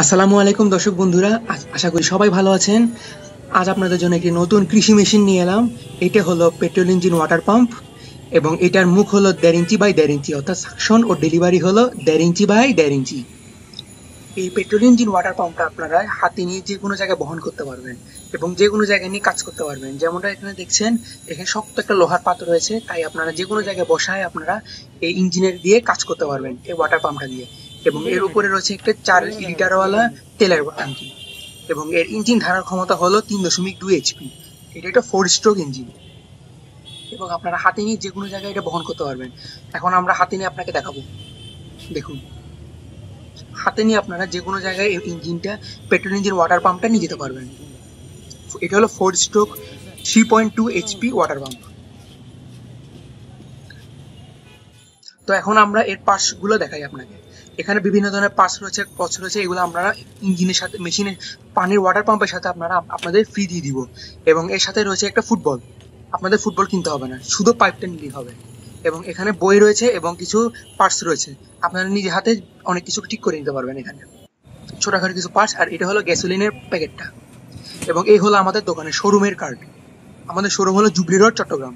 আসসালামু আলাইকুম দর্শক বন্ধুরা, আশা করি সবাই ভালো আছেন। আজ আপনাদের জন্য একটি নতুন কৃষি মেশিন নিয়ে এলাম। এটা হলো পেট্রোল ইঞ্জিন ওয়াটার পাম্প এবং এটার মুখ হলো 1.5 ইঞ্চি বাই 1.5 ইঞ্চি, অর্থাৎ সাকশন ও ডেলিভারি হলো 1.5 ইঞ্চি বাই 1.5 ইঞ্চি। এই পেট্রোল ইঞ্জিন ওয়াটার পাম্পটা আপনারা হাতে নিয়ে যে কোনো জায়গায় বহন করতে পারবেন এবং যে কোনো জায়গায় নিয়ে কাজ করতে পারবেন। যেমনটা এখানে দেখছেন, এখানে শক্ত একটা লোহার পাত্র রয়েছে, তাই আপনারা যে কোনো জায়গায় বসায় আপনারা এই ইঞ্জিনের দিয়ে কাজ করতে পারবেন এই ওয়াটার পাম্পটা দিয়ে। এবং এর উপরে রয়েছে একটা 4 লিটারওয়ালা তেলের ট্যাঙ্কি এবং এর ইঞ্জিন ধারার ক্ষমতা হলো 3.2 এইচপি। এটা একটা 4 স্ট্রোক ইঞ্জিন এবং আপনারা হাতে নিয়ে যে কোনো জায়গায় এটা বহন করতে পারবেন। এখন আমরা হাতে নিয়ে আপনাকে দেখাবো। দেখুন, হাতে নিয়ে আপনারা যে কোনো জায়গায় এই ইঞ্জিনটা, পেট্রোল ইঞ্জিন ওয়াটার পাম্পটা নিয়ে যেতে পারবেন। এটা হলো 4 স্ট্রোক 3.2 এইচপি ওয়াটার পাম্প। তো এখন আমরা এর পার্টস গুলো দেখাই আপনাকে। এখানে বিভিন্ন ধরনের পার্টস রয়েছে, এগুলো আপনারা ইঞ্জিনের সাথে, মেশিনের পানির ওয়াটার পাম্পের সাথে আপনারা আপনাদের ফ্রি দিয়ে দিব। এবং এর সাথে রয়েছে একটা ফুটবল, আপনাদের ফুটবল কিনতে হবে না, শুধু পাইপটা নিলেই হবে। এবং এখানে বই রয়েছে এবং কিছু পার্টস রয়েছে, আপনারা নিজে হাতে অনেক কিছু ঠিক করে নিতে পারবেন এখানে, ছোটখাটো কিছু পার্টস। আর এটা হলো গ্যাসোলিনের প্যাকেটটা। এবং এই হলো আমাদের দোকানের শোরুমের কার্ড। আমাদের শোরুম হলো জুবলি রোড, চট্টগ্রাম।